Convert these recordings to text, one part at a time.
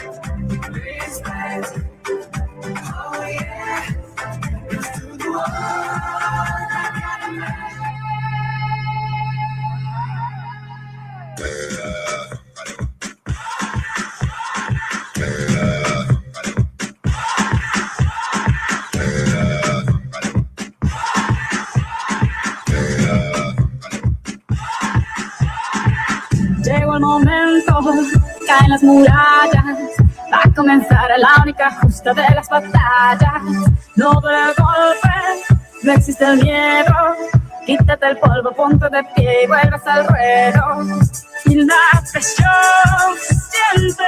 Oh yeah, it's to the world. Llegó el momento, caen las murallas, va a comenzar la única justa de las batallas. No duele el golpe, no existe el miedo, quítate el polvo, ponte de pie y vuelves al ruedo. Y la presión se siente,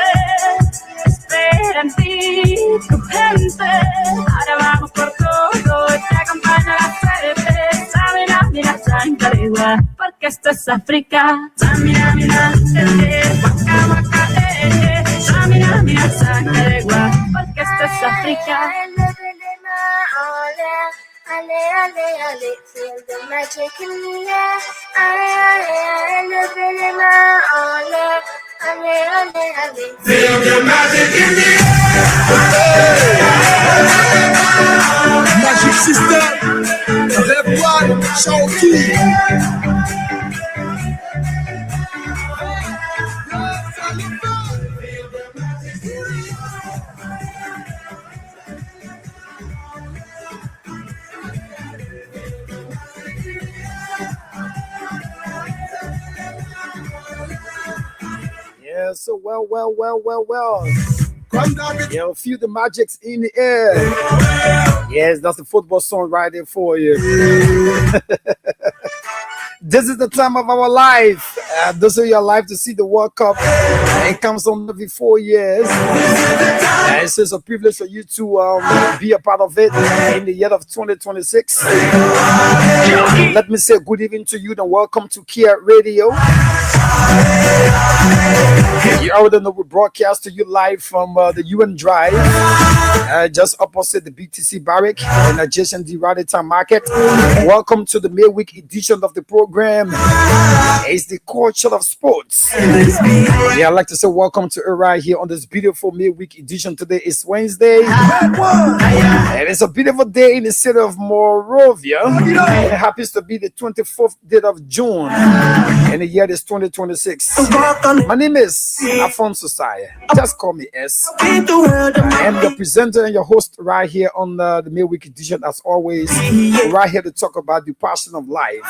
espera en ti tu gente. Ahora vamos por todo, te acompaña la suerte. Samina, mira, Chancalegua, porque esto es África. Samina, mira, waka, waka, Samina, mira, Chancalegua, porque esto es África. Ale, ale, ale, feel the magic in the air. Ale, ale, ale, ale, ale, ale, ale, Feel the magic in the air. Magic system. Left one, show key. Yeah, so well. Yeah, feel the magics in the air. Yes, that's the football song right there for you. This is the time of our life. This is your life to see the World Cup. It comes on every 4 years. It's just a privilege for you to be a part of it in the year of 2026. Let me say good evening to you and welcome to Kia Radio. You already know we broadcast to you live from the UN Drive, just opposite the BTC Barrack and adjacent the Radita Market. Welcome to the midweek edition of the program. It's the culture of sports. Yeah, I'd like to say welcome to her right here on this beautiful midweek edition. Today is Wednesday, and it's a beautiful day in the city of Monrovia. It happens to be the 24th day of June, and the year is 2026. My name is Afonso Saya. Just call me S. I am your presenter and your host right here on the midweek edition, as always. Right here to talk about the passion of life.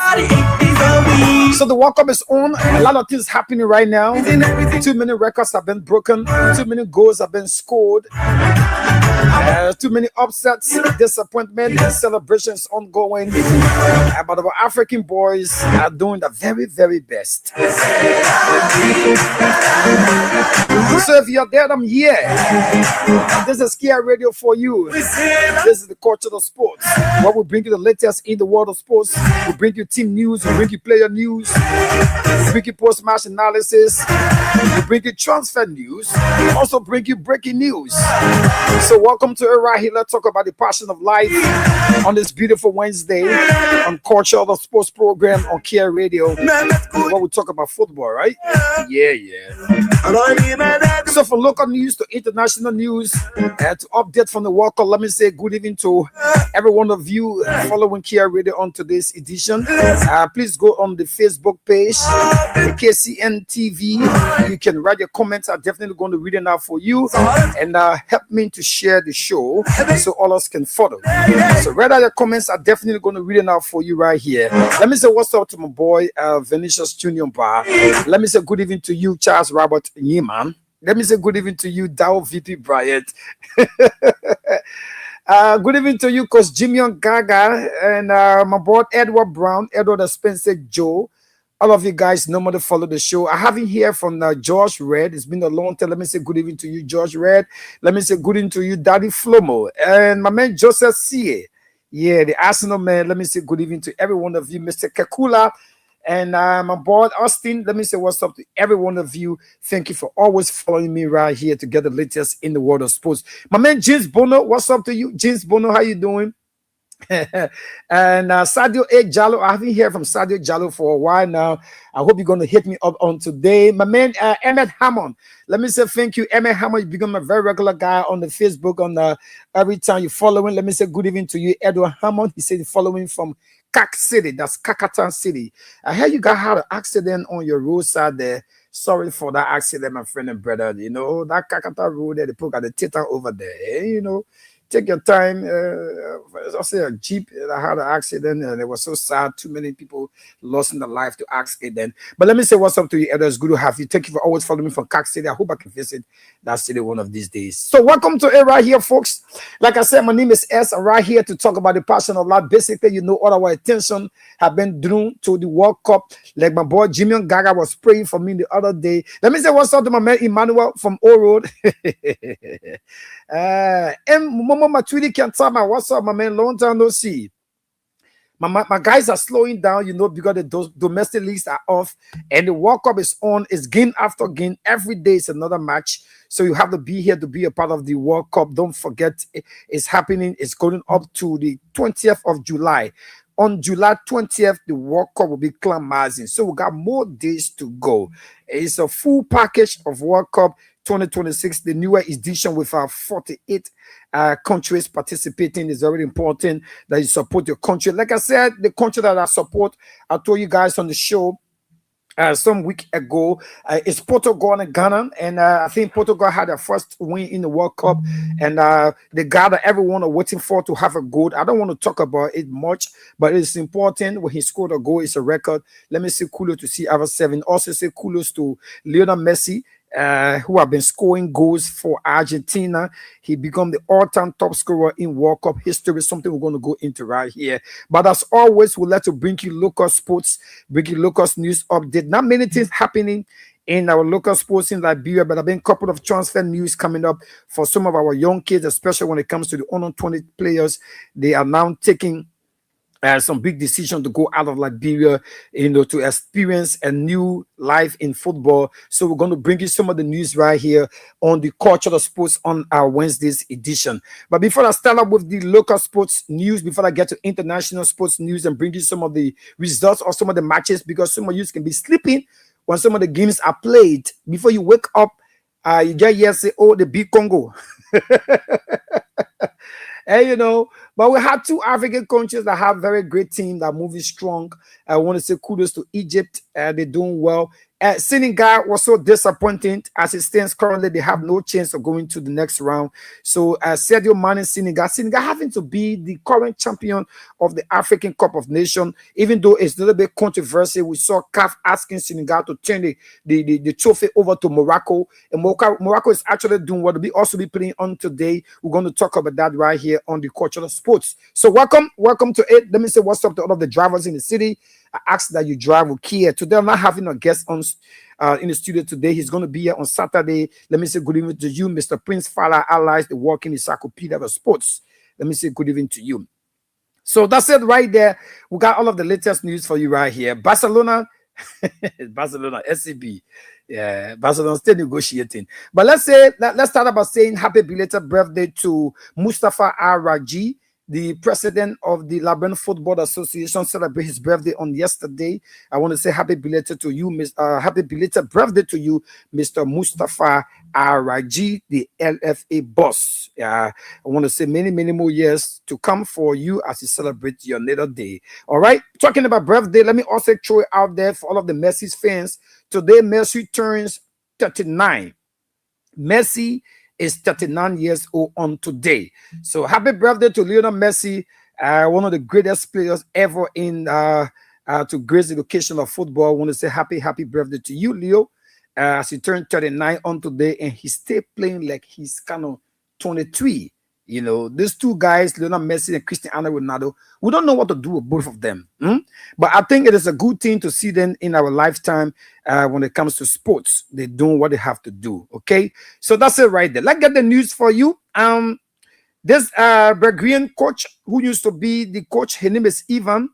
So the World Cup is on. A lot of things happening right now. Too many records have been broken. Too many goals have been scored. Too many upsets, disappointment, and celebrations ongoing. But our African boys are doing the very, very best. So if you're there, I'm here. This is Kia Radio for you. This is the culture of sports, where we bring you the latest in the world of sports. We bring you team news, we bring you player news, we bring you post-match analysis, we bring you transfer news, we also bring you breaking news. So welcome to it right here. Let's talk about the passion of life on this beautiful Wednesday on Culture of the Sports program on Kia Radio. Where we talk about football, right? Yeah. So for local news to international news, to update from the World Cup, let me say good evening to every one of you following Kia Radio on today's edition. Please go on the Facebook page, the KCN TV. You can write your comments. I'm definitely going to read it out for you and help me to share the show so all of us can follow. So write out your comments. I'm definitely going to read it out for you right here. Let me say what's up to my boy Vinicius Junior Bar. Let me say good evening to you, Charles Robert Neiman. Let me say good evening to you, Dow VP Bryant. Good evening to you, Coach Jimmy Gaga, and my boy Edward Brown, Edward Spencer Joe. All of you guys normally follow the show. I haven't heard from George Red. It's been a long time. Let me say good evening to you, George Red. Let me say good evening to you, Daddy Flomo, and my man Joseph C. Yeah, the Arsenal man. Let me say good evening to every one of you, Mr. Kakula. And my boy Austin, let me say what's up to every one of you. Thank you for always following me right here to get the latest in the world of sports. My man James Bono, what's up to you? James Bono, how you doing? And Sadio A. Jallo, I haven't heard from Sadio Jallo for a while now. I hope you're going to hit me up on today. My man, Emmett Hammond. Let me say thank you, Emmett Hammond. You become a very regular guy on the Facebook. On every time you following. Let me say good evening to you, Edward Hammond. He said following from Kak City. That's Kakatan City. I heard you got had an accident on your roadside there. Sorry for that accident, my friend and brother. You know, that Kakata road there, they put at the theater over there. You know, take your time. I say a Jeep that had an accident and it was so sad. Too many people lost in their life to accident. But let me say what's up to you, Elders. Good to have you. Thank you for always following me from Kak City. I hope I can visit that city one of these days. So welcome to it right here, folks. Like I said, my name is S. I'm right here to talk about the passion of life. Basically, you know, all our attention have been drawn to the World Cup. Like my boy Jimmy Gaga was praying for me the other day. Let me say what's up to my man Emmanuel from O Road. And Mama Matwidi Kantama, what's up, my man? Long time no see. My guys are slowing down, you know, because the domestic leagues are off and the World Cup is on. It's game after game. Every day is another match. So you have to be here to be a part of the World Cup. Don't forget, it's happening. It's going up to the 20th of July. On July 20th, the World Cup will be climaxing. So we got more days to go. It's a full package of World Cup 2026, the newer edition with our 48 countries participating. Is very important that you support your country. Like I said, the country that I support, I told you guys on the show some week ago, is Portugal and Ghana, and I think Portugal had their first win in the World Cup, and the guy that everyone are waiting for to have a goal. I don't want to talk about it much, but it's important. When he scored a goal, it's a record. Let me say kudos to CR7. Also say kudos to Lionel Messi, who have been scoring goals for Argentina. He become the all-time top scorer in World Cup history, something we're going to go into right here. But as always, we'd like to bring you local sports, bring you local news update. Not many things happening in our local sports in Liberia, but I've been a couple of transfer news coming up for some of our young kids, especially when it comes to the under 20 players. They are now taking some big decision to go out of Liberia, you know, to experience a new life in football. So we're going to bring you some of the news right here on the Cultural Sports on our Wednesday's edition. But before I start up with the local sports news, before I get to international sports news and bring you some of the results of some of the matches, because some of you can be sleeping when some of the games are played. Before you wake up, you get here say, oh, the big Congo. And you know, but we have two African countries that have very great team that are moving strong. I want to say kudos to Egypt. They're doing well. Senegal was so disappointing as it stands currently. They have no chance of going to the next round. So Sadio Mane, Senegal having to be the current champion of the African Cup of Nations, even though it's a little bit controversial. We saw CAF asking Senegal to turn the trophy over to Morocco. And Morocco is actually doing what we also be playing on today. We're going to talk about that right here on the Cultural Sports. So welcome to it. Let me say what's up to all of the drivers in the city. I ask that you drive with care. Today, I'm not having a guest on in the studio today. He's going to be here on Saturday. Let me say good evening to you, Mr. Prince Fowler, Allies, the Walking Encyclopedia of Sports. Let me say good evening to you. So that's it right there. We got all of the latest news for you right here. Barcelona, SCB. Yeah, Barcelona still negotiating. But let's start about saying happy belated birthday to Mustafa Al-Raji. The president of the Lebanon Football Association celebrated his birthday on yesterday. I want to say happy belated to you, happy belated birthday to you, Mr. Mustafa Al-Raji, the LFA boss. I want to say many, many more years to come for you as you celebrate your little day. All right, talking about birthday, let me also throw it out there for all of the Messi fans. Today, Messi turns 39. Messi is 39 years old on today. So happy birthday to Lionel Messi, one of the greatest players ever in to grace the occasion of football. I want to say happy birthday to you, Leo, as he turned 39 on today, and he's still playing like he's kind of 23. You know, these two guys, Lionel Messi and Cristiano Ronaldo, we don't know what to do with both of them. But I think it is a good thing to see them in our lifetime when it comes to sports. They're doing what they have to do, okay? So that's it right there. Let's get the news for you. This Bulgarian coach who used to be the coach, his name is Ivan.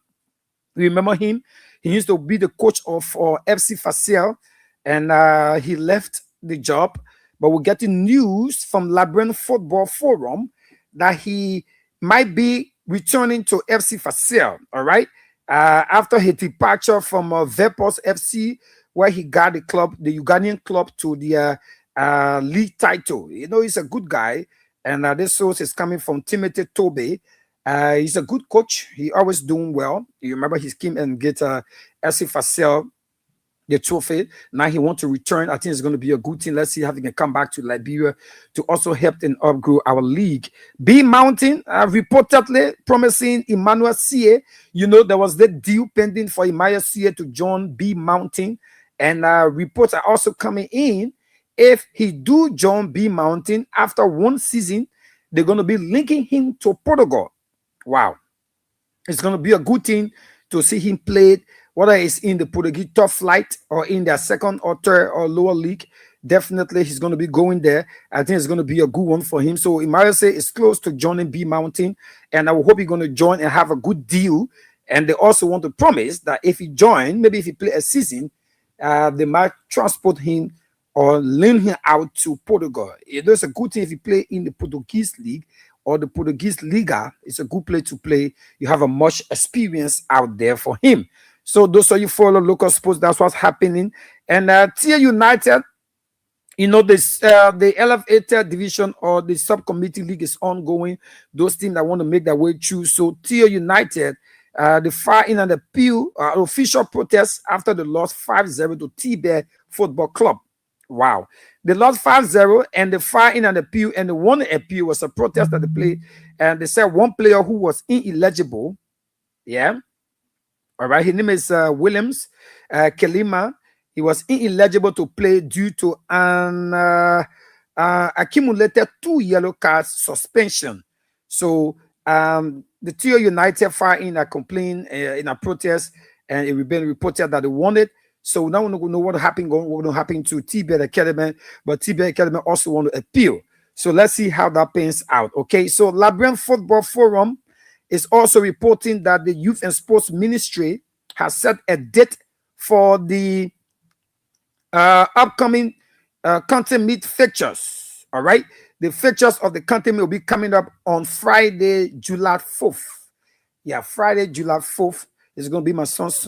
You remember him? He used to be the coach of FC Fasel, and he left the job. But we're getting news from Lebanon Football Forum that he might be returning to FC Fasel, all right? After his departure from Vepos FC, where he got the Ugandan club to the league title. You know, he's a good guy, and this source is coming from Timothy Tobe. He's a good coach. He always doing well. You remember he came and get FC Fasel the trophy. Now he wants to return. I think it's going to be a good thing. Let's see how he can come back to Liberia to also help and upgrow our league. B Mountain reportedly promising Emmanuel Sie. You know, there was the deal pending for Emmanuel Sie to join B Mountain, and reports are also coming in. If he do join B Mountain after one season, they're going to be linking him to Portugal. Wow, it's going to be a good thing to see him play, whether it's in the Portuguese top flight or in their second or third or lower league. Definitely he's going to be going there. I think it's going to be a good one for him. So Imarase is close to joining B Mountain, and I hope he's going to join and have a good deal. And they also want to promise that if he join, maybe if he play a season, they might transport him or lend him out to Portugal. It's a good thing if you play in the Portuguese league or the Portuguese Liga. It's a good place to play. You have a much experience out there for him. So those of you follow local sports, that's what's happening. And Tia United, you know, this the elevated division or the subcommittee league is ongoing. Those teams that want to make their way through. So Tia United, the fire in and appeal official protest after the loss 5-0 to T-Bear Football Club. Wow. They lost 5-0, and the fire in and appeal, and the one appeal was a protest that they played. And they said one player who was ineligible. Yeah. All right. His name is Williams Kelima. He was ineligible to play due to an accumulated 2 yellow cards suspension. So the Tio United fire in a complaint in a protest, and it been reported that they won it. So now we don't know what happened. What going to happen to T-Bear Academy, but T-Bear Academy also want to appeal. So let's see how that pans out. Okay, so Labyrinth Football Forum is also reporting that the Youth and Sports Ministry has set a date for the upcoming county meet fixtures. All right, the fixtures of the county meet will be coming up on Friday, July 4th. Yeah, Friday, July 4th. It's going to be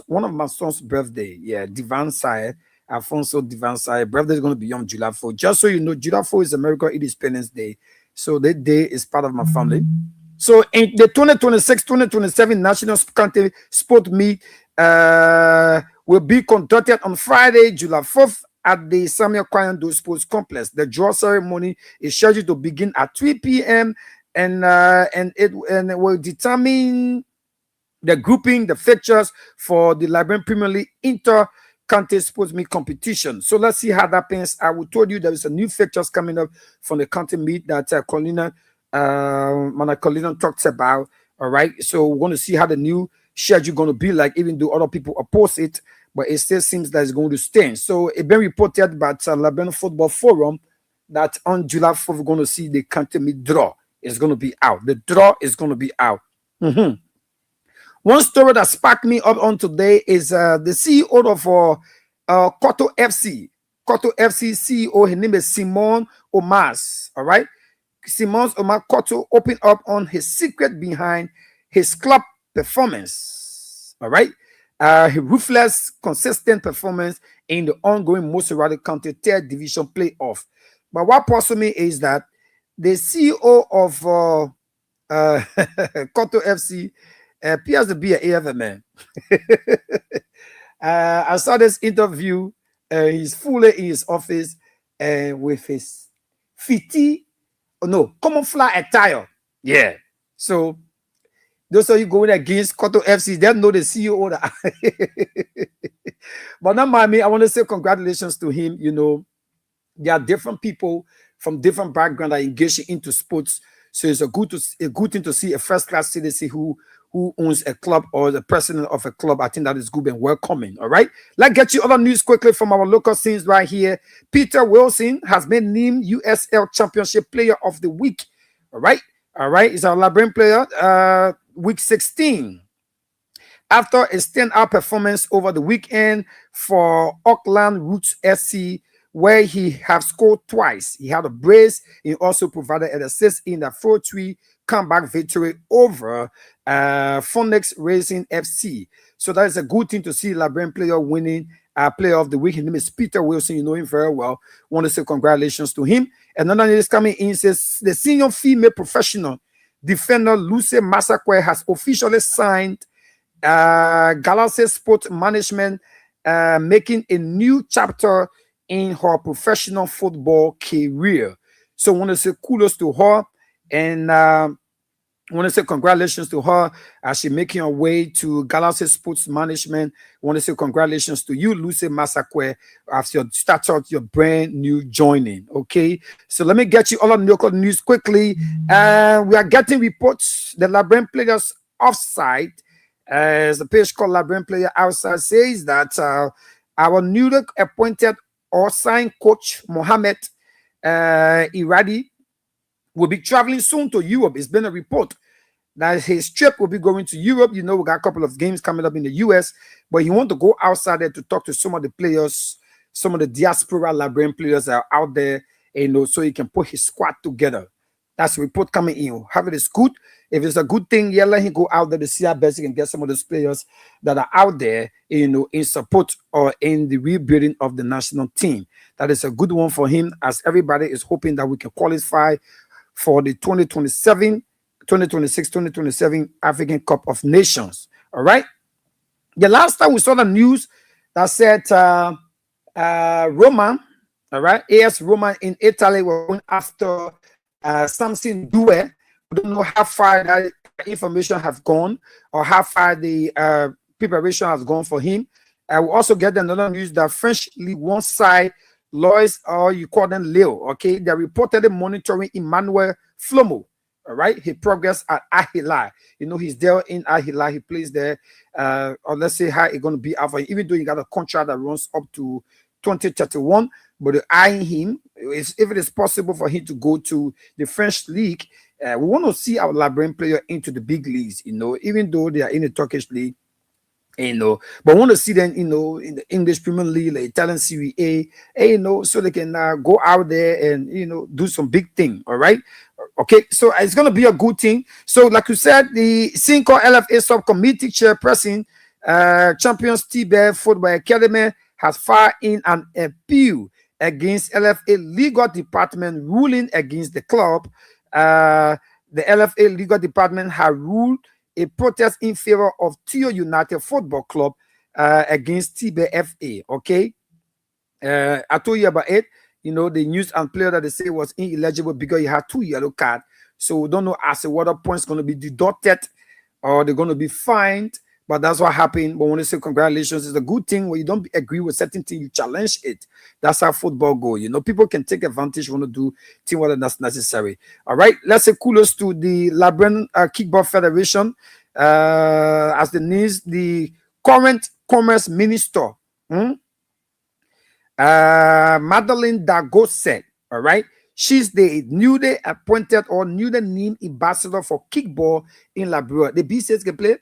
one of my son's birthday. Yeah, Divansai, Alfonso Divansai. Birthday is going to be on July 4th. Just so you know, July 4th is American Independence Day. So that day is part of my family. So in the 2026-2027 National County Sport Meet will be conducted on Friday, July 4th at the Samuel Kwayando Sports Complex. The draw ceremony is scheduled to begin at 3 p.m. and it will determine the grouping, the fixtures for the Liberian Premier League inter-county sports meet competition. So let's see how that pans. I will told you there is a new fixtures coming up from the county meet that Colina talked about. All right, so we're going to see how the new schedule going to be like, even though other people oppose it, but it still seems that it's going to stand. So it's been reported by Liberian Football Forum that on July 4th we're going to see the county meet draw. It's going to be out. The draw is going to be out. One story that sparked me up on today is the CEO of Koto FC. Koto FC CEO, his name is Simon Omas. All right. Simon Omas Koto opened up on his secret behind his club performance. All right. His ruthless, consistent performance in the ongoing Moserati County Third Division playoff. But what puzzles me is that the CEO of Koto FC appears to be an AFM man. I saw this interview. He's fully in his office with his camouflage attire. Yeah. So those of you going against Koto FC, they know the CEO. But not mind me, I want to say congratulations to him. You know, there are different people from different backgrounds that engage into sports. So it's a good thing to see a first-class citizen who owns a club or the president of a club. I think that is good and welcoming. All right. Let's get you other news quickly from our local scenes right here. Peter Wilson has been named USL Championship Player of the Week. All right. All right. He's our Liberian player, week 16. After a standout performance over the weekend for Auckland Roots SC, where he have scored twice. He had a brace. He also provided an assist in the 4-3 comeback victory over Phoenix Racing FC. So that is a good thing to see. Liberian player winning player of the week. His name is Peter Wilson. You know him very well. Want to say congratulations to him. And another news coming in says the senior female professional defender Lucy Masakwe has officially signed Galaxy Sport Management, making a new chapter in her professional football career. So I want to say kudos to her, and I want to say congratulations to her as she's making her way to Galaxy Sports Management. I want to say congratulations to you, Lucy Masakwe, as you start out your brand new joining. Okay, so let me get you all on local news quickly. We are getting reports the Liberian players offside. As the page called Liberian Player Outside says that our newly appointed or signed coach Mohamed Iradi will be traveling soon to Europe. It's been a report that his trip will be going to Europe. You know, we got a couple of games coming up in the US, but he wants to go outside there to talk to some of the players, some of the diaspora Liberian players that are out there, you know, so he can put his squad together. That's a report coming in. Have it is good. If it's a good thing, yeah, let him go out there to see how best he can get some of those players that are out there, you know, in support or in the rebuilding of the national team. That is a good one for him, as everybody is hoping that we can qualify for the 2026-2027 African Cup of Nations. All right. The last time we saw the news that said Roma, all right, AS Roma in Italy were going after Samson Due. We don't know how far that information has gone or how far the preparation has gone for him. I will also get another news that French League One side, Lois, or you call them Leo, okay, they're reportedly monitoring Emmanuel Flomo. All right, he progressed at Ahila. You know, he's there in Ahila. He plays there. Or let's say how it's going to be out for him, even though he got a contract that runs up to 2031. But eyeing him, if it is possible for him to go to the French league, we want to see our Liberian player into the big leagues, you know, even though they are in the Turkish league, you know, but want to see them, you know, in the English Premier League, the Italian Serie A, you know, so they can go out there and, you know, do some big thing. All right. Okay. So it's going to be a good thing. So, like you said, the Cinco LFA subcommittee chairperson, Champions Tibet Football Academy, has filed in an appeal against LFA legal department ruling against the club. The LFA legal department has ruled a protest in favor of Tio United Football Club against Tibet FA. Okay, I told you about it. You know, the news and player that they say was ineligible because he had 2 yellow cards. So we don't know as a whether points going to be deducted or they're going to be fined. But that's what happened. But when they say congratulations, it's a good thing. When you don't agree with certain thing, you challenge it. That's how football goes. You know, people can take advantage when they do things whether that's necessary. All right. Let's say kudos to the Liberian Kickball Federation. As the current Commerce Minister, Madeleine Dago said, all right, she's the newly appointed or newly named ambassador for kickball in Liberia. The B6 can play.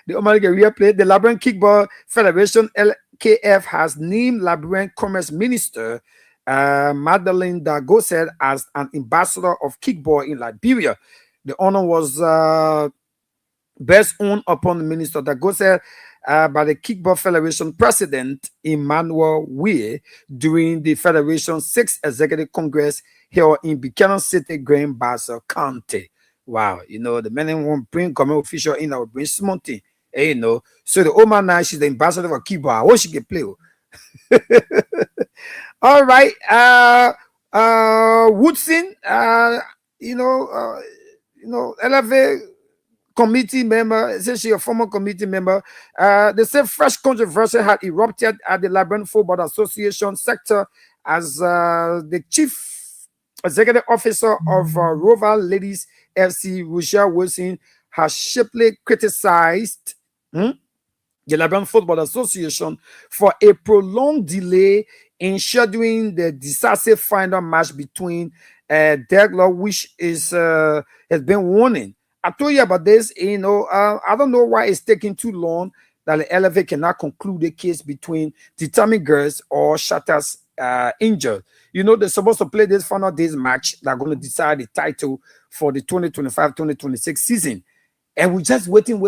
The Omar play. The Liberian Kickball Federation LKF has named Liberian Commerce Minister Madeleine Dago said as an ambassador of kickball in Liberia. The honor was best owned upon the minister Dago said by the Kickball Federation President Emmanuel Weir during the Federation's 6th Executive Congress held in Buchanan City, Grand Bassa County. Wow, you know, the men won't bring government official in our bring something, you know. So the Oma now, she's the ambassador for kickball. What she can play with? All right, Woodson, LFA committee member, essentially a former committee member. They say fresh controversy had erupted at the Liberian Football Association sector as the chief executive officer of Rover Ladies FC, Rochelle Wilson, has sharply criticized the Liberian Football Association for a prolonged delay in scheduling the decisive final match between Degla, which is has been warning. I told you about this, you know. I don't know why it's taking too long, that the LFA cannot conclude the case between Determined Girls or Shatters Angel. You know, they're supposed to play this final days match that are going to decide the title for the 2025-2026 season. And we're just waiting.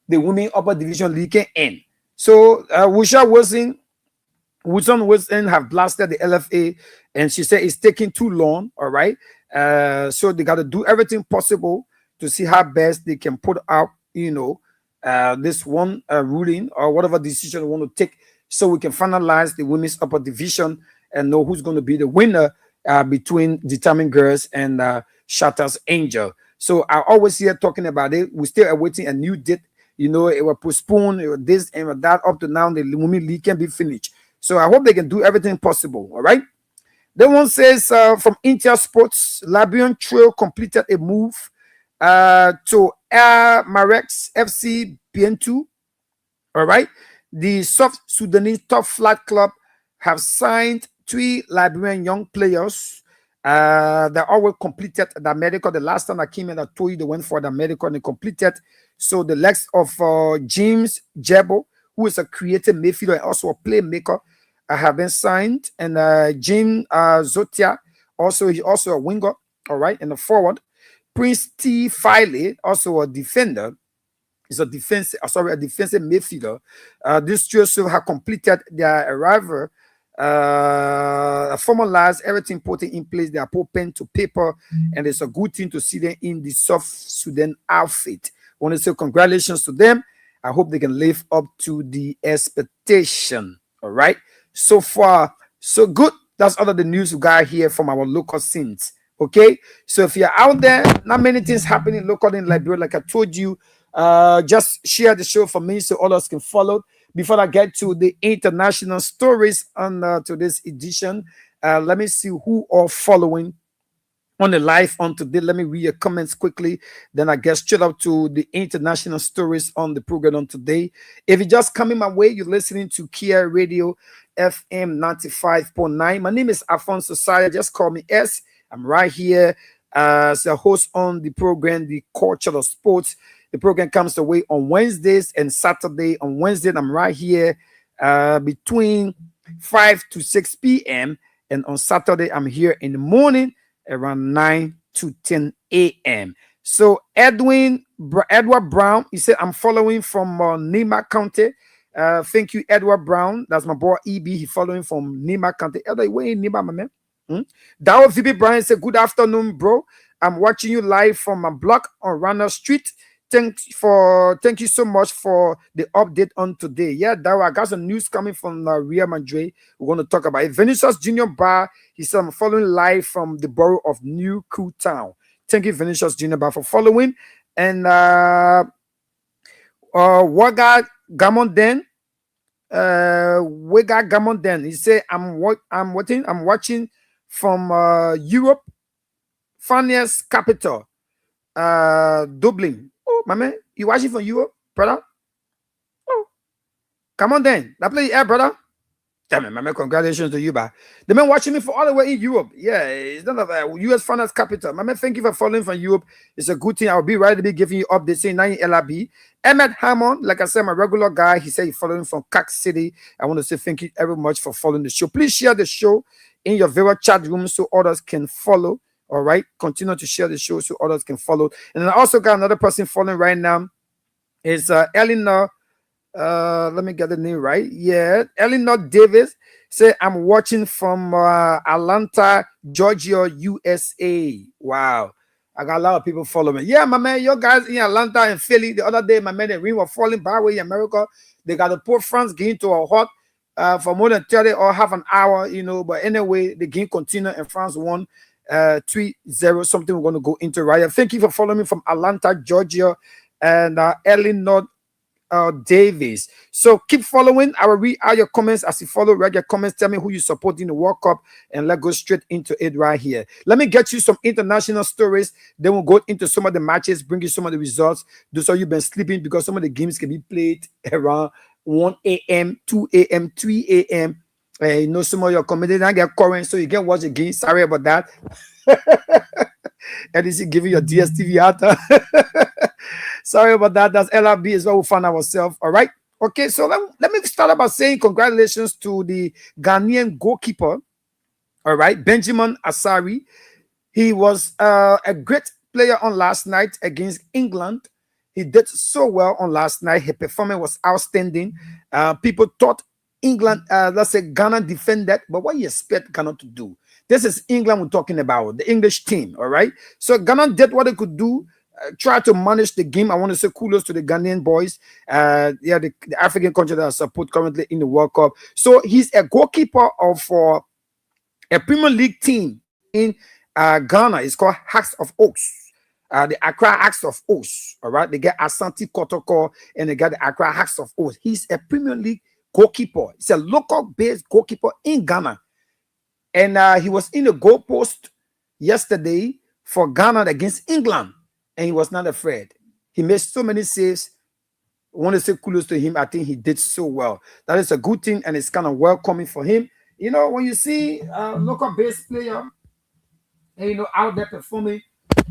The Women Upper Division League can end. So Wilson have blasted the LFA, and she said it's taking too long. All right. So they got to do everything possible to see how best they can put out, this one ruling or whatever decision they want to take, so we can finalize the Women's Upper Division and know who's going to be the winner between Determined Girls and Shatters Angel. So I always hear talking about it. We're still awaiting a new date. It was postponed, it was this and that. Up to now, the Women League can be finished. So I hope they can do everything possible. All right. Then one says from Inter Sports, Liberian Trail completed a move to Air Marex FC BN2. All right. The South Sudanese Top Flight Club have signed 3 Liberian young players. They always completed the medical. The last time I came in, I told you they went for the medical and they completed. So the legs of James Jebo, who is a creative midfielder and also a playmaker, have been signed. And Jim Zotia, he's also a winger, all right, and a forward. Prince T. Filey, also a defender. He's a defensive midfielder. These two have completed their arrival. Formalized everything, put it in place. They are put pen to paper, and it's a good thing to see them in the South Sudan outfit. I want to say congratulations to them. I hope they can live up to the expectation. All right, so far so good. That's all of the news we got here from our local scenes. Okay, so if you're out there, not many things happening locally in Liberia, like I told you. Just share the show for me so others can follow. Before I get to the international stories on today's edition, let me see who are following on the live on today. Let me read your comments quickly. Then I get straight up to the international stories on the program on today. If you're just coming my way, you're listening to Kia Radio FM 95.9. My name is Alfonso Saya. Just call me S. I'm right here as a host on the program, The Culture of Sports. The program comes away on Wednesdays and Saturday. On Wednesday, I'm right here between 5 to 6 p.m. And on Saturday, I'm here in the morning around 9 to 10 a.m. So Edward Brown, he said, I'm following from Nima County. Thank you, Edward Brown. That's my boy EB. He following from Nima County. Edward, where in Nima, my man? Dawo VP Brian said, good afternoon, bro. I'm watching you live from my block on Runner Street. Thank you so much for the update on today. Yeah, Dawo, I got some news coming from Real Madrid. We're going to talk about it. Vinicius Junior Bar, he said, I'm following live from the borough of New Cool Town. Thank you, Vinicius Junior Bar, for following. And Waga Gamonden, he said, I'm watching from Europe, finance capital, Dublin. Oh, my man, you watching from Europe, brother? Oh, come on then. That play, brother. Damn it, my man, congratulations to you, man. The man watching me from all the way in Europe. Yeah, it's not a US finance capital. My man, thank you for following from Europe. It's a good thing. I'll be right to be giving you updates saying 9 LRB. Emmett Hammond, like I said, my regular guy, he said he's following from Cac City. I want to say thank you very much for following the show. Please share the show in your very chat room so others can follow. All right, continue to share the show so others can follow. And then I also got another person following right now. Is Eleanor. Let me get the name right. Yeah, Eleanor Davis. Say I'm watching from Atlanta, Georgia, USA. Wow, I got a lot of people following. Yeah, my man, your guys in Atlanta and Philly. The other day, my man, the rain was falling by way in America. They got the poor France game to a hot for more than 30 or half an hour, But anyway, the game continued and France won. 3-0, something we're going to go into right here. Thank you for following me from Atlanta, Georgia, and Eleanor Davis. So keep following. I will read out your comments as you follow. Read your comments. Tell me who you support in the World Cup, and let's go straight into it right here. Let me get you some international stories. Then we'll go into some of the matches, bring you some of the results. Those of you been sleeping because some of the games can be played around 1 a.m., 2 a.m., 3 a.m. Some of your comments don't get current, so you can watch the game. Sorry about that. And is it giving your DSTV out? Sorry about that. That's LRB is where we found ourselves. All right. Okay, so let me start by saying congratulations to the Ghanaian goalkeeper. All right, Benjamin Asari. He was a great player on last night against England. He did so well on last night. His performance was outstanding. People thought England, let's say Ghana defended, but what you expect Ghana to do? This is England we're talking about, the English team, all right? So Ghana did what they could do, try to manage the game. I want to say kudos to the Ghanaian boys. The African country that I support currently in the World Cup. So he's a goalkeeper for a Premier League team in Ghana. It's called Hawks of Oaks. The Accra Hawks of Oaks, all right? They get Asante Kotoko and they got the Accra Hawks of Oaks. He's a Premier League goalkeeper. He's a local-based goalkeeper in Ghana. And he was in the goalpost yesterday for Ghana against England, and he was not afraid. He made so many saves. I want to say kudos to him. I think he did so well. That is a good thing, and it's kind of welcoming for him. You know, when you see a local-based player, and, out there performing,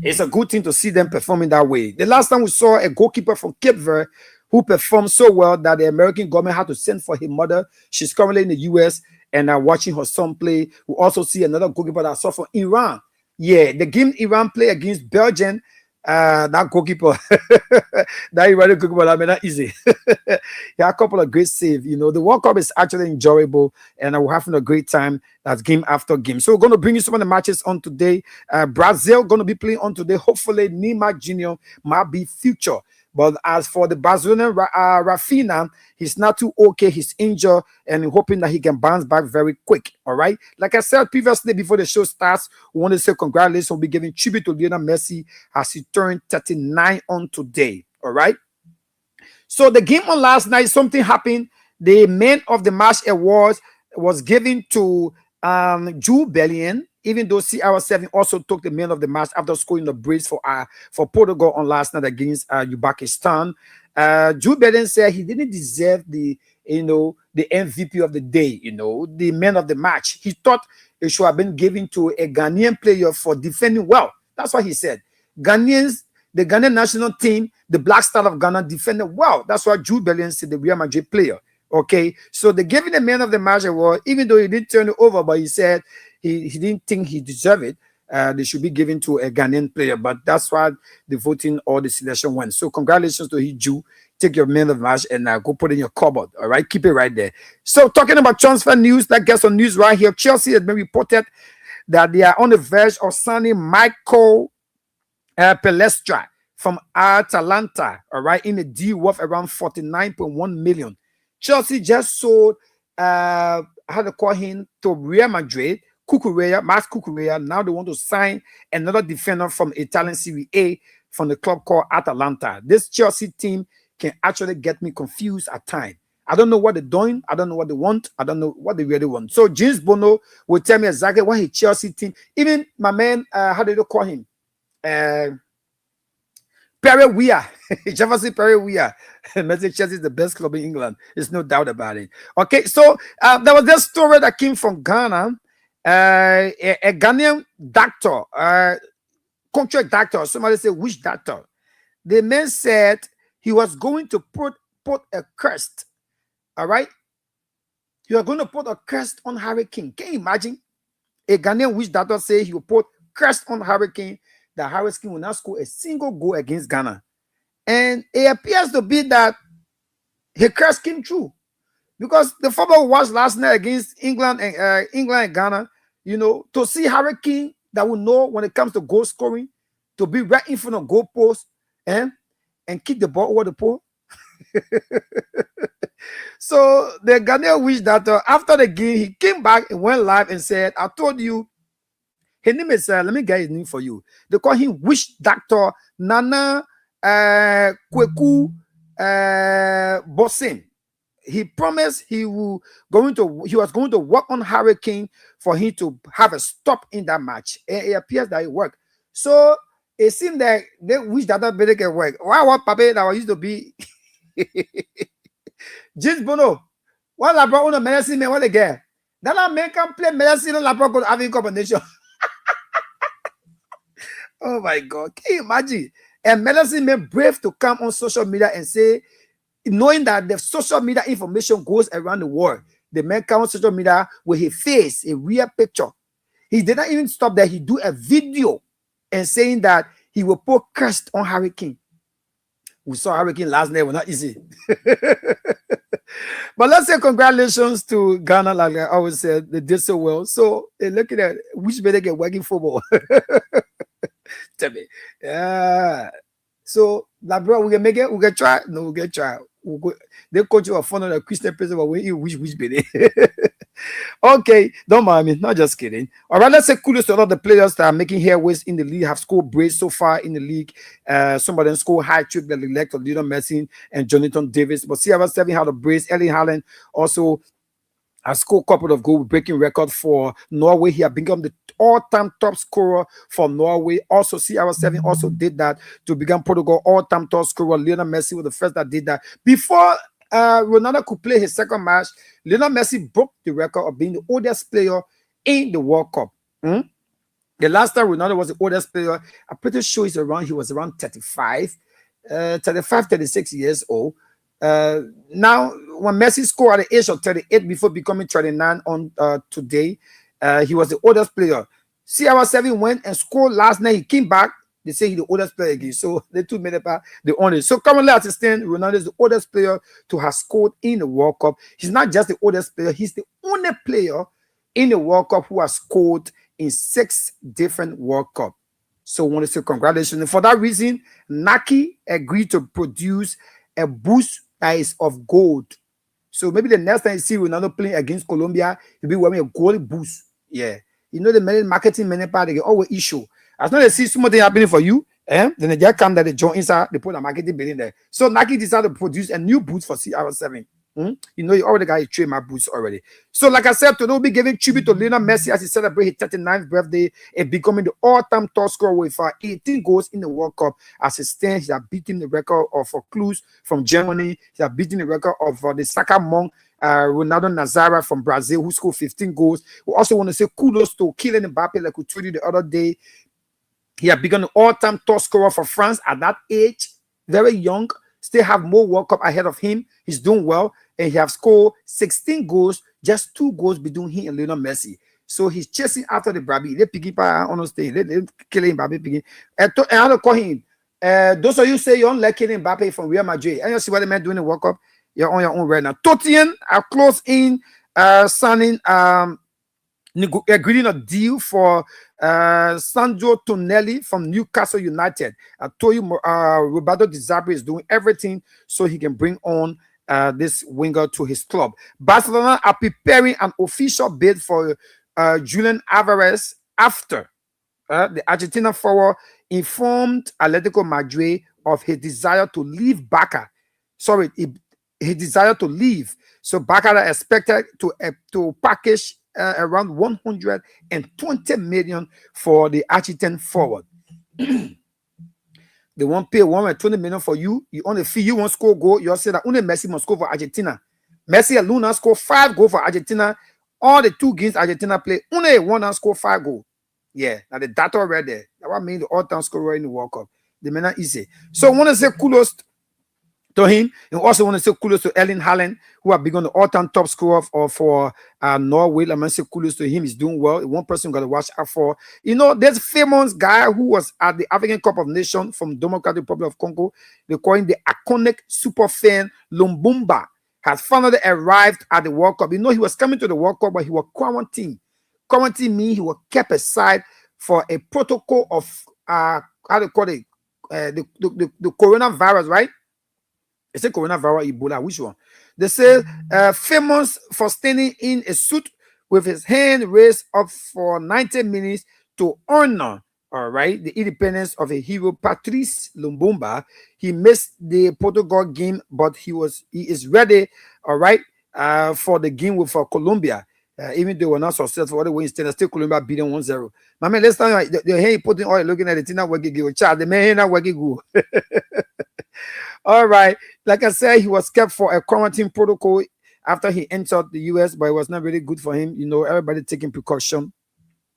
it's a good thing to see them performing that way. The last time we saw a goalkeeper from Cape Verde who performed so well that the American government had to send for his mother. She's currently in the U.S., and watching her son play. We also see another goalkeeper that I saw from Iran. Yeah, the game Iran play against Belgium, that goalkeeper, that Iranian goalkeeper, I mean, not easy. Yeah, a couple of great saves. You know, the World Cup is actually enjoyable, and we're having a great time. That's game after game. So we're going to bring you some of the matches on today. Brazil going to be playing on today. Hopefully, Neymar Jr. might be future. But as for the Brazilian Rafinha, he's not too okay. He's injured, and hoping that he can bounce back very quick. All right. Like I said previously, before the show starts, we want to say congratulations. We'll be giving tribute to Lionel Messi as he turned 39 on today. All right. So the game on last night, something happened. The man of the match awards was given to Jude Bellingham, even though CR7 also took the man of the match after scoring the brace for Portugal on last night against Uzbekistan. Jude Bellingham said he didn't deserve the MVP of the day, the man of the match. He thought it should have been given to a Ghanaian player for defending well. That's what he said. The Ghanaian national team, the Black Star of Ghana, defended well. That's what Jude Bellingham said, the Real Madrid player. Okay, so they gave him the man of the match award, even though he didn't turn it over, but he said he didn't think he deserved it. They should be given to a Ghanaian player, but that's why the voting or the selection went. So congratulations to Hiju. Take your man of the match and go put it in your cupboard. All right, keep it right there. So talking about transfer news, that gets some news right here. Chelsea has been reported that they are on the verge of signing Michael Palestra from Atalanta. All right, in a deal worth around 49.1 million. Chelsea just sold, how to call him, to Real Madrid, Max Cucurella. Now they want to sign another defender from Italian Serie A from the club called Atalanta. This Chelsea team can actually get me confused at times. I don't know what they're doing. I don't know what they want. I don't know what they really want. So James Bono will tell me exactly what his Chelsea team, even my man, how do they call him? Perry Weir, Jefferson Perry Weir. Chelsea is the best club in England. There's no doubt about it. Okay, so there was this story that came from Ghana. A Ghanaian doctor, contract doctor, somebody said, which doctor? The man said he was going to put a crest. All right? You are going to put a crest on Hurricane. Can you imagine? A Ghanaian witch doctor say he will put crest on Hurricane. The Hurricane will not score a single goal against Ghana. And it appears to be that the curse came true. Because the football watched last night against England and Ghana, to see Hurricane that will know when it comes to goal scoring, to be right in front of goal post and kick the ball over the pole. So the Ghanaian witch doctor, after the game, he came back and went live and said, I told you, his name is, let me get his name for you. They call him Witch Doctor Nana Kweku Bosin. He promised he was going to work on Hurricane for him to have a stop in that match. And it appears that it worked. So it seemed that the Witch Doctor better get work. Why what Papa that used to be James Bono? What la brought on the medicine man? What they get? That man can play medicine on la brought having combination. Oh my God. Can you imagine? And Medicine Man brave to come on social media and say, knowing that the social media information goes around the world, the man come on social media with his face, a real picture. He did not even stop there. He do a video and saying that he will put curse on Hurricane. We saw Hurricane last night. It was not easy. But let's say congratulations to Ghana, like I always said, they did so well. So looking at which better get working football. Tell me. Yeah. So, like, bro, we can make it, we can try. No, we can try. They coach you a fun of the Christian person, but we which better. Okay, don't mind me, not just kidding. All right, let's say kudos to all of the players that are making headways in the league, have scored brace so far in the league. Some of them score high trick that elect of Lionel Messi and Jonathan Davis. But CR7 had a brace. Erling Haaland also has scored a couple of goal breaking record for Norway. He had become the all-time top scorer for Norway. Also, CR7 also did that to become Portugal all-time top scorer. Lionel Messi was the first that did that. Before Ronaldo could play his second match, Lionel Messi broke the record of being the oldest player in the World Cup. The last time Ronaldo was the oldest player, I'm pretty sure he was around 35, 36 years old. Now, when Messi scored at the age of 38 before becoming 39 on today, he was the oldest player. CR7 went and scored last night. He came back. They say he's the oldest player again. So the two made up the only. So currently, as it stands, Ronaldo is the oldest player to have scored in the World Cup. He's not just the oldest player, he's the only player in the World Cup who has scored in 6 different World Cups. So I want to say congratulations. And for that reason, Nike agreed to produce a boost that is of gold. So maybe the next time you see Ronaldo playing against Colombia, he'll be wearing a gold boost. Yeah. You know, the marketing part, they get always issue. As long as they see something happening for you, then they just come that they join inside, they put a marketing bill in there. So Nike decided to produce a new boot for CR7. You know, you already got a trademark boots already. So, like I said, today we'll be giving tribute to Lionel Messi as he celebrates his 39th birthday and becoming the all-time top scorer with 18 goals in the World Cup. As it stands, he has beaten the record of Klose from Germany. He has beaten the record of the Soccer monk, Ronaldo Nazário from Brazil, who scored 15 goals. We also want to say kudos to Kylian Mbappe, like we told you the other day. He had become the all-time top scorer for France at that age, very young, still have more World Cup ahead of him. He's doing well, and he has scored 16 goals, just 2 goals between him and Lionel Messi. So he's chasing after the Brabi. They pick him on the stage. They kill him, Mbappe picking. And I don't call him. Those of you say you don't like killing Mbappe from Real Madrid, and you see what the man doing in the World Cup. You're on your own right now. Tottenham are close in signing agreeing a deal for Sandro Tonelli from Newcastle United. I told you Roberto Di Zabri is doing everything so he can bring on this winger to his club. Barcelona are preparing an official bid for Julian Alvarez after the Argentina forward informed Atletico Madrid of his desire to leave Barca. Sorry, his desire to leave. So Barca are expected to package around 120 million for the Argentine forward. They won't pay 120 million for you. You only fee, you won't score goal. You say that only Messi must score for Argentina. Messi and Luna score 5 goals for Argentina. All the 2 games Argentina play, only one and score 5 goals. Yeah, now the data right there. That what mean the all-time scorer in the World Cup. They may not easy. So I want to say kudos to him, and also want to say kudos to Erling Haaland, who have become the all-time top scorer for Norway. I'm going to say kudos to him. He's doing well. One person got to watch out for. You know, there's a famous guy who was at the African Cup of Nations from Democratic Republic of Congo. They call him the iconic super fan Lumbumba. Has finally arrived at the World Cup. You know, he was coming to the World Cup, but he was quarantined. Quarantine means he was kept aside for a protocol of how do you call it? The coronavirus, right? It's a coronavirus, Ebola, which one? They say famous for standing in a suit with his hand raised up for 90 minutes to honor, all right, the independence of a hero, Patrice Lumbumba. He missed the Portugal game, but he is ready, all right, for the game with Colombia. Even though we're not successful, the way instead, still Colombia beating 1-0. My man, let's time the hand putting oil looking at it, not working good. Child, the man not working good. All right. Like I said, he was kept for a quarantine protocol after he entered the US, but it was not really good for him. You know, everybody taking precaution.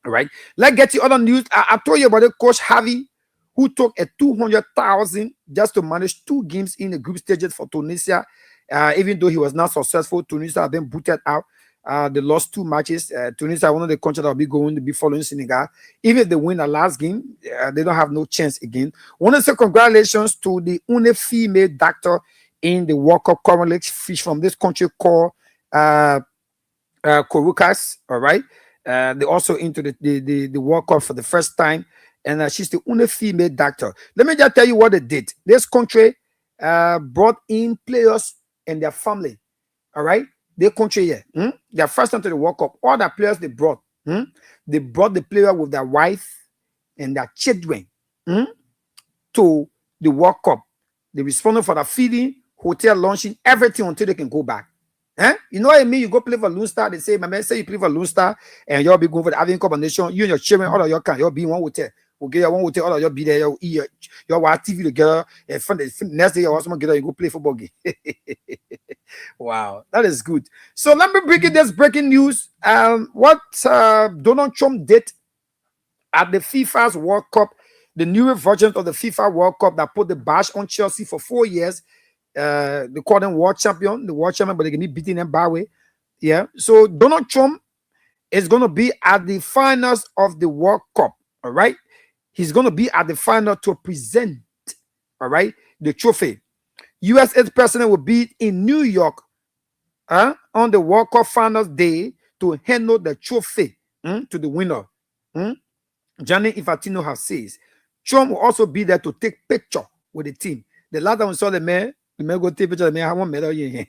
All right. Let's get to other news. I told you about the coach Javi, who took a 200,000 just to manage 2 games in the group stages for Tunisia. Even though he was not successful, Tunisia have been booted out. They lost 2 matches. Tunisia, one of the countries that will be going to be following Senegal. Even if they win the last game, they don't have no chance again. I want to say congratulations to the only female doctor in the World Cup currently. She's from this country called Korukas. All right. They also into the World Cup for the first time, and she's the only female doctor. Let me just tell you what they did. This country brought in players and their family. All right, their country here, their first time to the World Cup. All the players they brought the player with their wife and their children to the World Cup. They responded for the feeding, hotel, launching, everything until they can go back. You know what I mean? You go play for Lone Star. They say, my man, say you play for Lone Star and you'll be going for the Avian Cup of Nation. You and your children, all of your can, you'll be in one hotel. We'll get one hotel, all of you be there, you'll eat your watch TV together. And from the next day, you also get you go play football game. Wow, that is good. So let me bring you this breaking news. What Donald Trump did at the FIFA's World Cup, the newer version of the FIFA World Cup that put the bash on Chelsea for 4 years. They call them world champion, but they can be beating them by way. Yeah. So Donald Trump is going to be at the finals of the World Cup. All right. He's going to be at the final to present, all right, the trophy. U.S. president will be in New York on the World Cup finals day to handle the trophy to the winner. Gianni Infantino has says Trump will also be there to take picture with the team. The last time we saw the man go take picture of the man, I want medal here.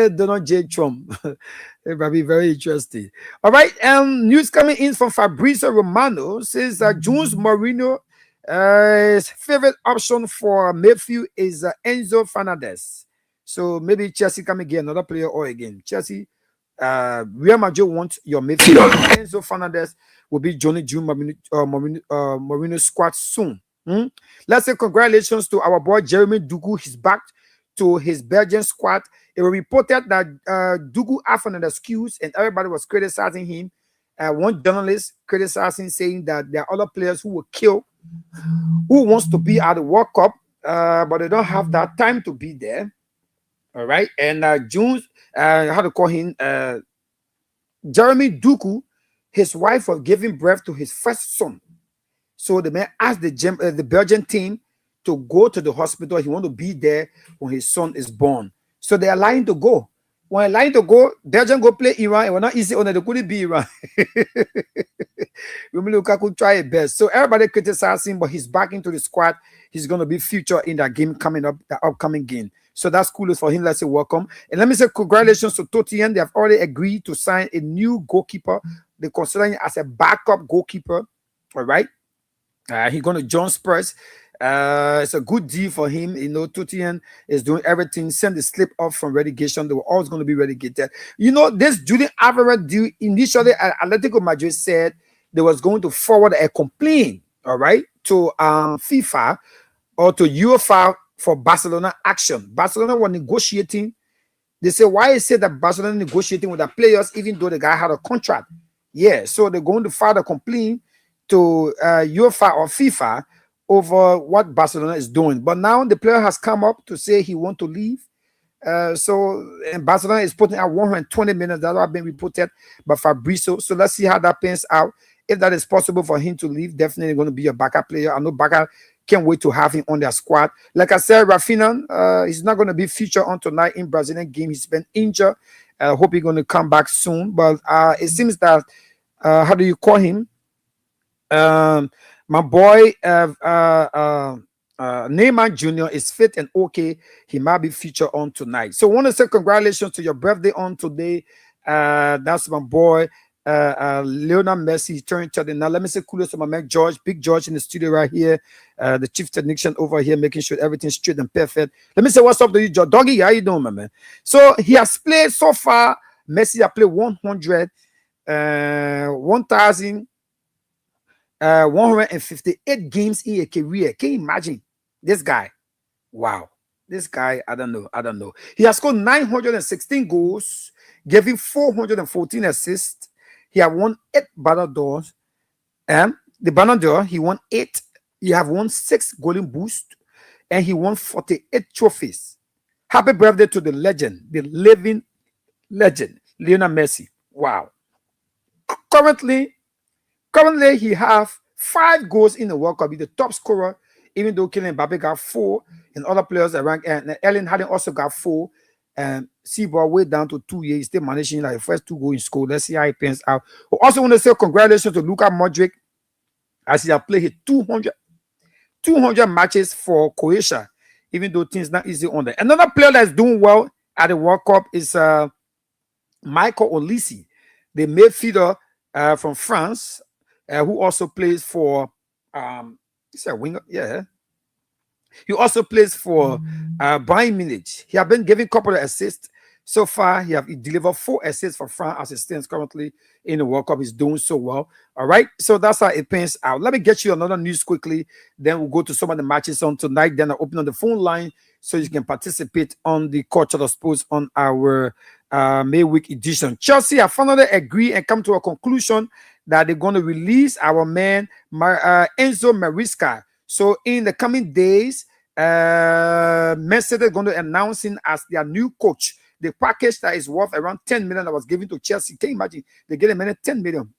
Donald J. Trump. It might be very interesting. All right. News coming in from Fabrizio Romano says that Jose Mourinho, his favorite option for midfield is Enzo Fernandez. So maybe Chelsea can get another player or again. Chelsea, Real Madrid wants your midfield. Enzo Fernandez will be joining June Mourinho's squad soon. Let's say congratulations to our boy Jeremy Doku. He's back to his Belgian squad. It was reported that Doku offered an excuse and everybody was criticizing him. One journalist criticizing, saying that there are other players who were killed who wants to be at the World Cup, but they don't have that time to be there. All right. And June, how to call him, Jeremy Doku, his wife was giving birth to his first son. So the man asked the Belgian team to go to the hospital. He want to be there when his son is born. So they are lying to go. When they're lying to go, Belgium go play Iran. It was not easy on it. They couldn't be Iran. Romelu Lukaku try his best. So everybody criticized him, but he's back into the squad. He's going to be featured in that game coming up, the upcoming game. So that's cool for him. Let's say welcome. And let me say congratulations to Tottenham. They have already agreed to sign a new goalkeeper. They consider him as a backup goalkeeper. All right. He's going to join Spurs. It's a good deal for him. You know, Tottenham is doing everything. Send the slip off from relegation. They were always going to be relegated. You know, this Julian Alvarez deal, initially, Atletico Madrid said they was going to forward a complaint, all right, to FIFA or to UEFA for Barcelona action. Barcelona were negotiating. They say, why is it that Barcelona negotiating with the players even though the guy had a contract? Yeah, so they're going to file a complaint to UEFA or FIFA over what Barcelona is doing. But now the player has come up to say he wants to leave. And Barcelona is putting out 120 million. That have been reported by Fabrizio. So let's see how that pans out. If that is possible for him to leave, definitely going to be a backup player. I know Barca can't wait to have him on their squad. Like I said, Rafinha, he's not going to be featured on tonight in Brazilian game. He's been injured. I hope he's going to come back soon. But it seems that, how do you call him? My boy Neymar Jr. is fit and okay. He might be featured on tonight. So I want to say congratulations to your birthday on today. That's my boy Lionel Messi turned 30. Now let me say kudos to my man George, Big George in the studio right here. The chief technician over here making sure everything's straight and perfect. Let me say what's up to you, George. Doggy, how you doing, my man? So he has played so far. Messi has played 1,158 games in a career. Can you imagine this guy? Wow, this guy, I don't know. He has scored 916 goals, giving 414 assists. He has won 8 Ballon d'Ors, and the Ballon d'Or. He won 8. He have won 6 Golden Boost, and he won 48 trophies. Happy birthday to the legend, the living legend, Lionel Messi. Wow. Currently, he have 5 goals in the World Cup. He's the top scorer, even though Kylian Mbappe got 4, and other players around, and Erling Haaland also got 4. And Seaball way down to 2 years. He's still managing like the first 2 goals in school. Let's see how he pans out. We also want to say congratulations to Luka Modric as he has played his 200 matches for Croatia, even though things not easy on there. Another player that's doing well at the World Cup is Michael Olise, the midfielder from France, who also plays for he's a winger, yeah. He also plays for Bayern Munich. He has been giving a couple of assists so far. He delivered 4 assists for France as it stands currently in the World Cup. He's doing so well. All right, so that's how it pans out. Let me get you another news quickly. Then we'll go to some of the matches on tonight. Then I'll open on the phone line so you can participate on the Culture of Sports on our midweek edition. Chelsea have finally agreed and come to a conclusion that they're going to release our man Enzo Maresca. So in the coming days, Man City is going to announce him as their new coach. The package that is worth around 10 million that was given to Chelsea. Can you imagine? They get a man 10 million.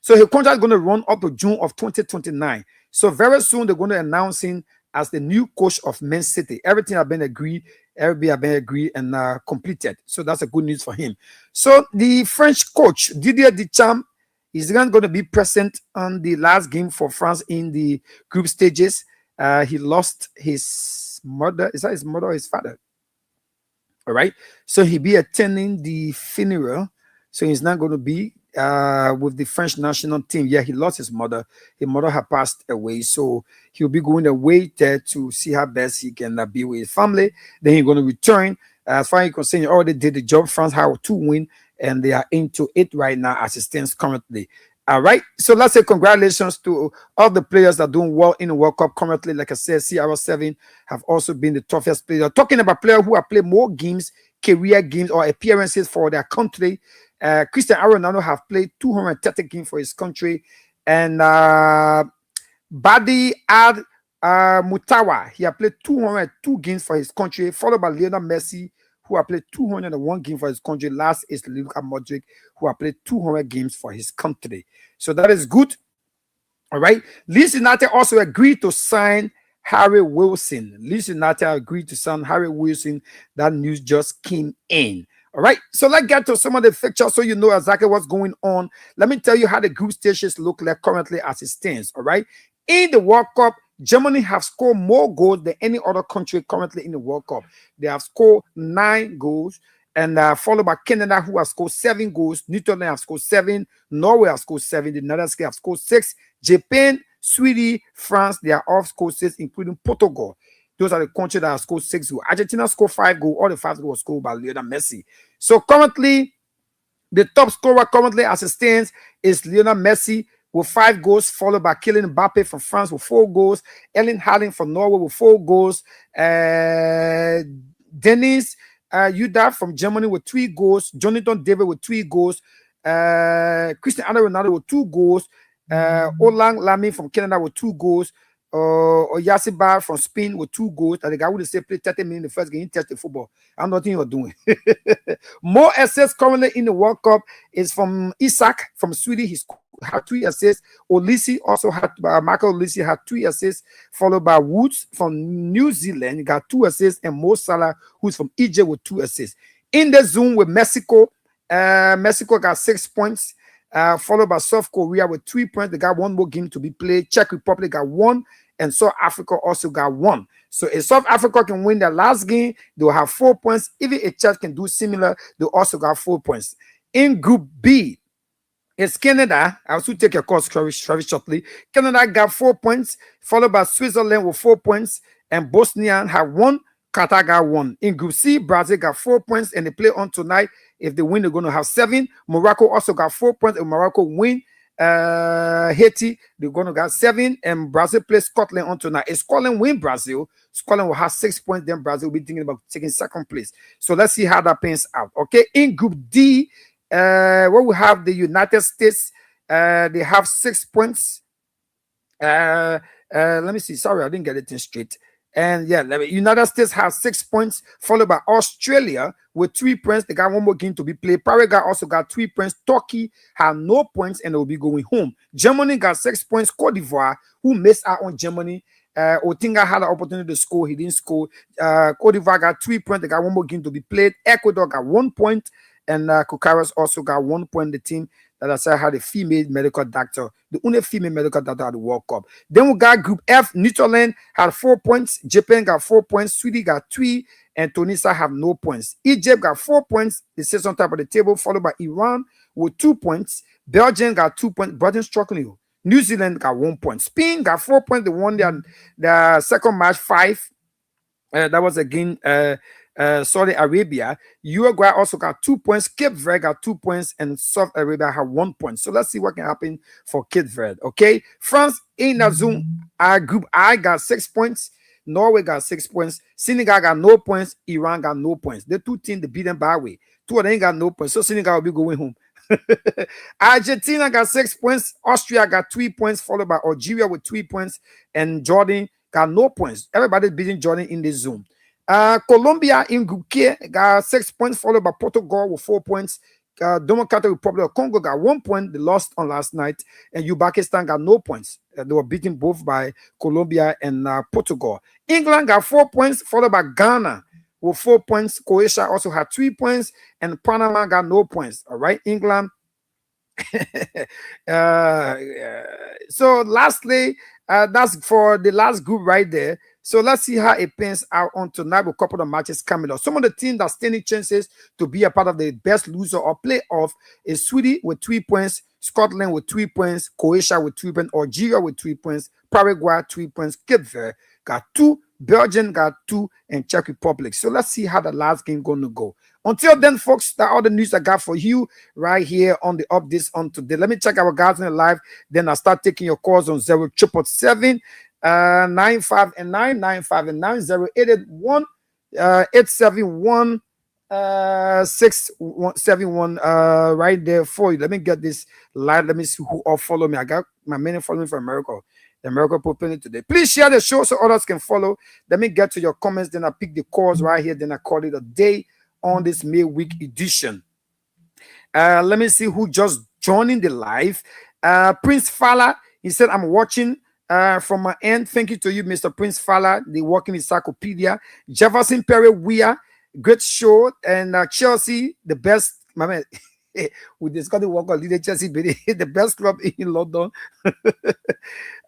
So his contract is going to run up to June of 2029. So very soon they're going to announce him as the new coach of Man City. Everything has been agreed. Everybody has been agreed and completed. So that's a good news for him. So the French coach Didier Deschamps is not going to be present on the last game for France in the group stages. He lost his mother. Is that his mother or his father? All right. So he'll be attending the funeral. So he's not going to be with the French national team. Yeah, he lost his mother. His mother had passed away. So he'll be going away there to see how best he can be with his family. Then he's going to return. As far as you're concerned, he already did the job. France had 2 wins, and they are into it right now as it stands currently. All right, so let's say congratulations to all the players that are doing well in the World Cup currently. Like I said, CR7 have also been the toughest player. Talking about players who have played more games, career games, or appearances for their country. Cristiano Ronaldo have played 230 games for his country, and Badi Ad Mutawa, he has played 202 games for his country, followed by Lionel Messi, who have played 201 games for his country. Last is Luka Modric, who have played 200 games for his country. So that is good. All right. Leeds United also agreed to sign Harry Wilson. Leeds United agreed to sign Harry Wilson. That news just came in. All right. So let's get to some of the fixtures so you know exactly what's going on. Let me tell you how the group stages look like currently as it stands. All right. In the World Cup, Germany have scored more goals than any other country currently in the World Cup. They have scored 9 goals, and followed by Canada, who has scored 7 goals. Netherlands have scored 7. Norway have scored 7. The Netherlands have scored 6. Japan, Sweden, France, they are all scored 6, including Portugal. Those are the countries that have scored 6 goals. Argentina scored 5 goals. All the 5 goals were scored by Lionel Messi. So currently, the top scorer currently as it stands is Lionel Messi with 5 goals, followed by Kylian Mbappe from France with 4 goals, Erling Haaland from Norway with 4 goals, Dennis Uda from Germany with 3 goals, Jonathan David with 3 goals, Cristiano Ronaldo with 2 goals, Olang Lamy from Canada with 2 goals, Oyasibar from Spain with 2 goals. And the guy would say play 30 minutes in the first game, he touched the football. I'm not you're doing. More assists currently in the World Cup is from Isak from Sweden. He's had 3 assists. Olise also had Michael Olise had 3 assists, followed by Woods from New Zealand. He got 2 assists, and Mo Salah, who's from Egypt, with 2 assists. In the zone with Mexico, Mexico got 6 points. Followed by South Korea with 3 points. They got 1 more game to be played. Czech Republic got 1, and South Africa also got 1. So if South Africa can win their last game, they'll have 4 points. Even if Czech can do similar, they also got 4 points. In Group B, it's Canada. I'll still take your course very shortly. Canada got 4 points, followed by Switzerland with 4 points, and Bosnia have 1. Qatar got 1. In Group C, Brazil got 4 points, and they play on tonight. If they win, they're going to have 7. Morocco also got 4 points. If Morocco win, Haiti, they're going to get 7. And Brazil plays Scotland on tonight. If Scotland win Brazil, Scotland will have 6 points. Then Brazil will be thinking about taking 2nd place. So let's see how that pans out. Okay. In Group D, where we have the United States They have 6 points. Let me see. Sorry, I didn't get it in straight. And yeah, United States has 6 points, followed by Australia with 3 points. They got one more game to be played. Paraguay also got 3 points. Turkey have no points and they will be going home. Germany got 6 points. Cote d'Ivoire, who missed out on Germany. Otinga had an opportunity to score. He didn't score. Cote d'Ivoire got 3 points. They got one more game to be played. Ecuador got 1 point. And Kukaras also got 1 point. The team that I said had a female medical doctor, the only female medical doctor at the World Cup. Then we got Group F. Netherlands had 4 points. Japan got 4 points. Sweden got 3. And Tunisia have no points. Egypt got 4 points. They sit on top of the table, followed by Iran with 2 points. Belgium got 2 points. Britain struggling. New Zealand got 1 point. Spain got 4 points. They won their second match 5. That was again Saudi Arabia. Uruguay also got 2 points. Cape Verde got 2 points, and South Arabia have 1 point. So let's see what can happen for Cape Verde. Okay, France in the zone. Group I got 6 points. Norway got 6 points. Senegal got no points. Iran got no points. The two teams they beat them by way. 2 of them got no points. So Senegal will be going home. Argentina got 6 points. Austria got 3 points, followed by Algeria with 3 points, and Jordan got no points. Everybody beating Jordan in this zone. Colombia in Group K got 6 points, followed by Portugal with 4 points. Democratic Republic of Congo got 1 point. They lost on last night. And Uzbekistan got no points. They were beaten both by Colombia and Portugal. England got 4 points, followed by Ghana with 4 points. Croatia also had 3 points. And Panama got no points. All right, England. So lastly, that's for the last group right there. So let's see how it pans out on tonight with a couple of matches coming up. Some of the teams that standing chances to be a part of the best loser or playoff is Sweden with 3 points, Scotland with 3 points, Croatia with 3 points, Algeria with 3 points, Paraguay 3 points, Cape Verde got 2, Belgium got 2, and Czech Republic. So let's see how the last game going to go. Until then, folks, that's all the news I got for you right here on the updates on today. Let me check our guys in the live. Then I'll start taking your calls on 0777 95 and 9 95 and 9 0881 871 671 right there for you. Let me get this live. Let me see who all follow me. I got my many following from America. The America Propelling today. Please share the show so others can follow. Let me get to your comments. Then I pick the calls right here. Then I call it a day on this midweek edition. Let me see who just joining the live. Prince Fala, he said, I'm watching from my end. Thank you to you, Mr. Prince Fala, the Walking Encyclopedia. Jefferson Perry Weir, great show. And Chelsea, the best, my man. We discussed the work of leader Chelsea, the best club in London.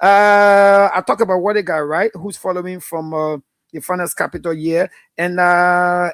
I talk about what they got right, who's following from the finance capital year, and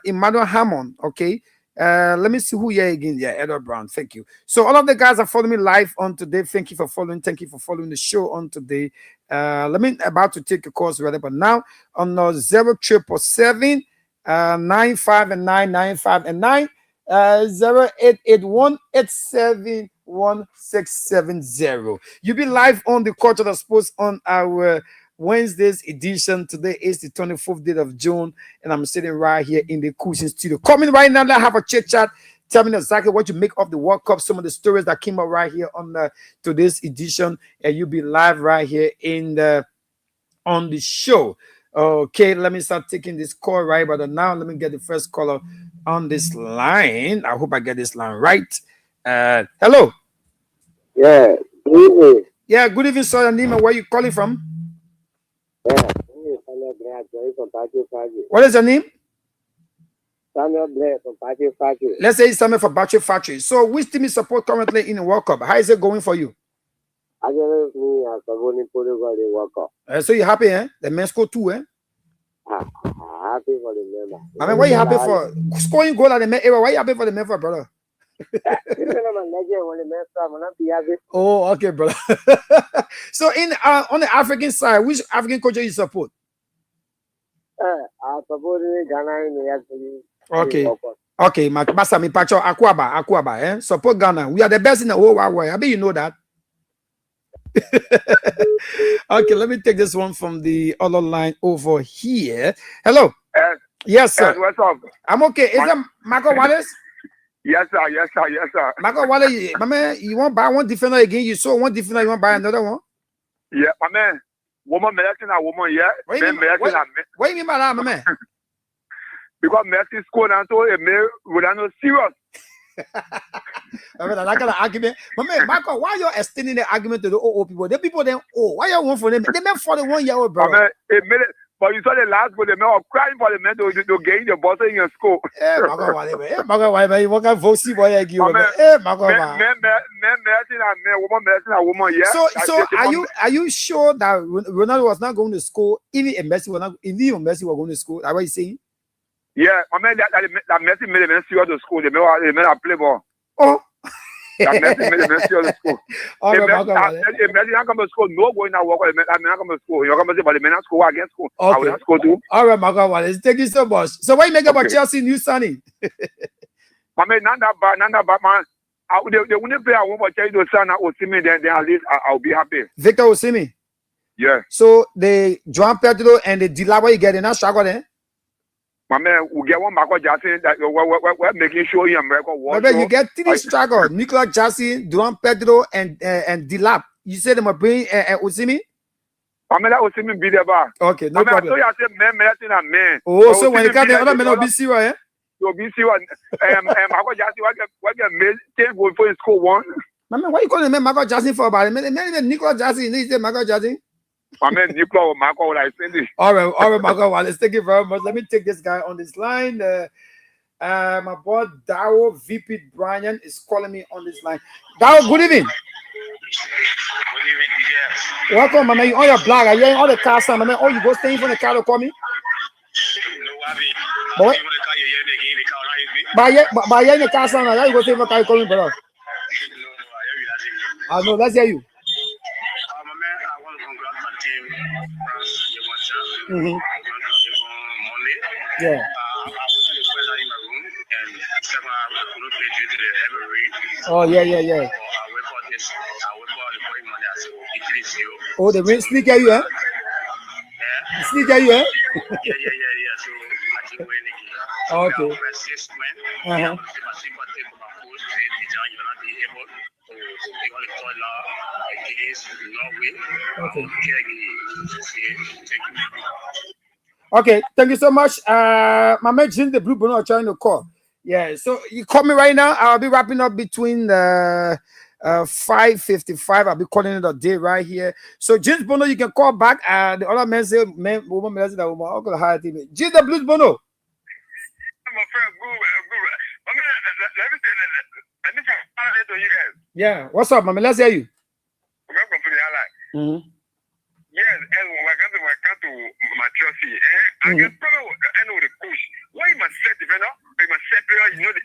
Emmanuel Hammond. Okay, let me see who here again. Yeah, Edward Brown. Thank you. So all of the guys are following me live on today. Thank you for following. Thank you for following the show on today. Let me about to take a course rather, but now on 0777 95 and 9 95 and 9 0881 871 670. You'll be live on the Culture of Sports on our Wednesday's edition. Today is the 24th day of June, and I'm sitting right here in the Cushion studio. Coming right now, let's have a chit chat. Tell me exactly what you make of the World Cup, some of the stories that came up right here on today's edition, and you'll be live right here on the show. Okay, let me start taking this call right about now. Let me get the first caller on this line. I hope I get this line right. Hello. Yeah, good evening. Yeah, good evening, sir. Your name and where you calling from? Yeah, from What is your name? Samuel Blair from Battery Factory. Let's say it's Samuel for Battery Factory. So which team is support currently in the World Cup? How is it going for you? I just me as a going Portugal in World Cup. So you happy, eh? The men score 2, eh? Happy for the member. I mean, what you happy for? Scoring goal at the men era. Why you happy for the men, brother? Oh, okay, brother. So on the African side, which African culture you support? I support Ghana in Okay. Okay, Masa mi pacho Akwaba, eh? Support Ghana. We are the best in the whole world. I bet you know that. Okay, let me take this one from the other line over here. Hello. Yes, sir. What's up? I'm okay. Is that Marco Wallace? Yes, sir. Yes, sir. Yes, sir. Marco, what my man, you want buy one defender again? You saw one defender, you want buy another one? Yeah, my man. Woman medicine a woman, yeah. What do you Man mean? medicine a man. What do you mean by that, my man? Because medicine school and so it may would not serious. I mean, that kind of argument. But man, Marco, why you extending the argument to the old people? The people then, why you want for them? They meant 41-year-old, bro. Man, it made it, but you saw the last one, they were crying for the men to gain the boss in your school. Eh, Marco, why you want to vote see boy like you? Man, Eh, Marco, man medicine and man, woman medicine a woman, yeah. So are you sure that Ronaldo was not going to school? Even Messi was not, even Messi was going to school. That's what you saying? Yeah, my man, that Messi made them serious to school. They made a play ball. Oh. That Messi made them serious to school. All right, Messi not come to school. No going to work. I mean, not come to school. You come to say, but the men not school against school. I will not school too. All right, Marco Wallace. Thank you so much. So what you make about Chelsea new signing? My man, not that bad, man. They wouldn't play a woman Chelsea to sign out Osimhen, then at least I'll be happy. Victor Osimhen. Yeah. So the João Pedro and the Dilaba you get in that struggle then? My man, we get one Marco Jackson that we're making sure him record. But you get three struggle: Nicolas Jackson, João Pedro, and Dilap. You said them are bringing Osimhen? I mean, that Osimhen be there, bar. Okay, no problem. So you say man, man. Oh, so when you got the other men will be serious, eh? You'll be serious. Marco Jackson, what get made change going for in school one. My man, why you calling him Marco Jackson for about it? Man, Nicolas Jackson, he said Marco Jackson. I mean, Nicolas or Marco, what I said. All right, Marco Wallace. Thank you very much. Let me take this guy on this line. My boy Daryl VP Brian is calling me on this line. Daryl, good evening. Good evening, yes. Welcome, my man. You on your blog? Are you in all the car sound, my man? Oh, you go staying from the car to call me? No, I mean, But you're in the car sound, now you go stay from the car to call me, brother. I know. Let's hear you. Mm-hmm. Yeah. I was in the first in my room and second I couldn't play due to the heavy rain. Oh, yeah. I went for this. I went for the point money. I said, it 3-0. Oh, the rain sneak at you, eh? Yeah. Sneak at you, eh? Yeah. So I think we're in the game. Okay. First 6 win. Uh-huh. My sympathy for my coach. You're not able to be on the corner against Norway. Okay. Thank you. Okay, thank you so much. My man Jim the Blue Bono are trying to call. Yeah, so you call me right now. I'll be wrapping up between 5:55. I'll be calling it a day right here. So James Bono, you can call back. The other man say, man, woman, that woman. I'm gonna hire him. James the Blue Bono. My friend, let me say to you guys. Yeah, what's up, man? Let's hear you. Welcome to the ally. Mm-hmm. Yes, and when I come to my Chelsea, I get problem with the coach. Why you must set defender? You must set player. You know the